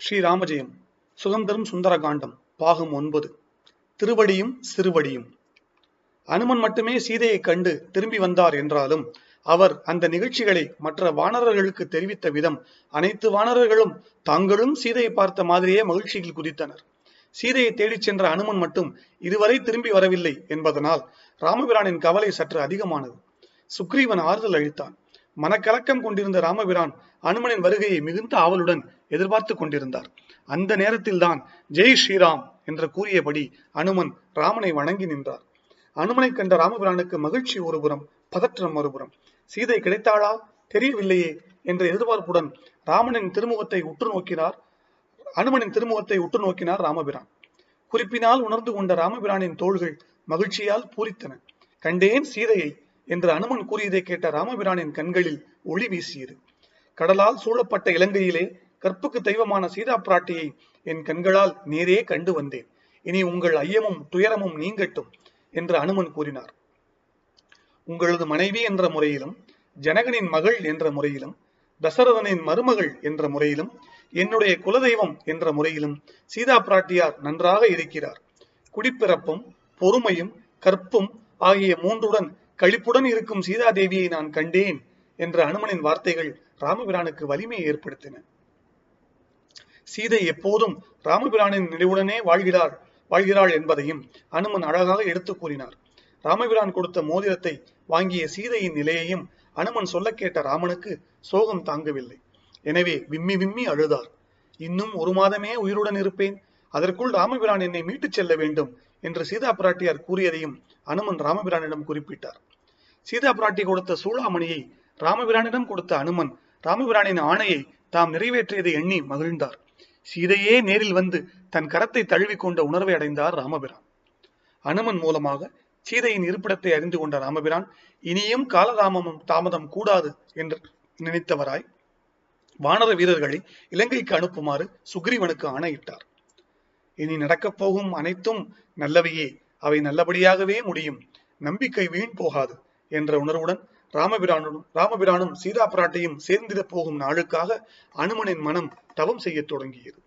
ஸ்ரீராமஜெயம் சுதந்திரம் சுந்தரகாண்டம் பாகம் 9 திருவடியும் சிறுவடியும். அனுமன் மட்டுமே சீதையை கண்டு திரும்பி வந்தார் என்றாலும் அவர் அந்த நிகழ்ச்சிகளை மற்ற வானரர்களுக்கு தெரிவித்த விதம் அனைத்து வானரர்களும் தாங்களும் சீதையை பார்த்த மாதிரியே மகிழ்ச்சியில் குதித்தனர். சீதையை தேடிச் சென்ற அனுமன் மட்டும் இதுவரை திரும்பி வரவில்லை என்பதனால் ராமபிரானின் கவலை சற்று அதிகமானது. சுக்ரீவன் ஆறுதல் அளித்தான். மனக்கலக்கம் கொண்டிருந்த ராமபிரான் அனுமனின் வருகையை மிகுந்த ஆவலுடன் எதிர்பார்த்து கொண்டிருந்தார். அந்த நேரத்தில் தான் ஜெய் ஸ்ரீராம் என்று கூறியபடி அனுமன் ராமனை வணங்கி நின்றார். அனுமனை கண்ட ராமபிரானுக்கு மகிழ்ச்சி ஒருபுறம், பதற்றம் மறுபுறம். சீதை கிடைத்தாளா தெரியவில்லையே என்ற எதிர்பார்ப்புடன் ராமனின் திருமுகத்தை உற்று நோக்கினார். அனுமனின் திருமுகத்தை உற்று நோக்கினார் ராமபிரான். குறிப்பினால் உணர்ந்து கொண்ட ராமபிரானின் தோள்கள் மகிழ்ச்சியால் பூரித்தன. கண்டேன் சீதையை என்று அனுமன் கூறியதை கேட்ட ராமபிரானின் கண்களில் ஒளி வீசியது. கடலால் சூழப்பட்ட இலங்கையிலே கற்புக்கு தெய்வமான சீதா பிராட்டியை என் கண்களால் நேரே கண்டு வந்தேன். இனி உங்கள் ஐயமும் துயரமும் நீங்கட்டும் என்று அனுமன் கூறினார். உங்களது மனைவி என்ற முறையிலும், ஜனகனின் மகள் என்ற முறையிலும், தசரதனின் மருமகள் என்ற முறையிலும், என்னுடைய குலதெய்வம் என்ற முறையிலும் சீதா பிராட்டியார் நன்றாக இருக்கிறார். குடிப்பிறப்பும் பொறுமையும் கற்பும் ஆகிய மூன்றுடன் களிப்புடன் இருக்கும் சீதாதேவியை நான் கண்டேன் என்ற அனுமனின் வார்த்தைகள் ராமபிரானுக்கு வலிமையை ஏற்படுத்தின. சீதை எப்போதும் ராமபிரானின் நினைவுடனே வாழ்கிறாள் என்பதையும் அனுமன் அழகாக எடுத்து கூறினார். ராமபிரான் கொடுத்த மோதிரத்தை வாங்கிய சீதையின் நிலையையும் அனுமன் சொல்ல கேட்ட ராமனுக்கு சோகம் தாங்கவில்லை. எனவே விம்மி விம்மி அழுதார். இன்னும் 1 மாதமே உயிருடன் இருப்பேன், அதற்குள் ராமபிரான் என்னை மீட்டுச் செல்ல வேண்டும் என்று சீதா பிராட்டியார் கூறியதையும் அனுமன் ராமபிரானிடம் குறிப்பிட்டார். சீதா பிராட்டி கொடுத்த சூளாமணியை ராமபிரானிடம் கொடுத்த அனுமன் ராமபிரானின் ஆணையை தாம் நிறைவேற்றியதை எண்ணி மகிழ்ந்தார். சீதையே நேரில் வந்து தன் கரத்தை தழுவிக்கொண்ட உணர்வை அடைந்தார் ராமபிரான். அனுமன் மூலமாக சீதையின் இருப்பிடத்தை அறிந்து கொண்ட ராமபிரான் இனியும் காலராமமும் தாமதம் கூடாது என்று நினைத்தவராய் வானர வீரர்களை இலங்கைக்கு அனுப்புமாறு சுக்ரீவனுக்கு ஆணையிட்டார். இனி நடக்கப் போகும் அனைத்தும் நல்லவையே, அவை நல்லபடியாகவே முடியும், நம்பிக்கை வீண் போகாது என்ற உணர்வுடன் ராமபிரானும் சீதா பிராட்டியும் சேர்ந்திட போகும் நாளுக்காக அனுமனின் மனம் தவம் செய்ய தொடங்கியது.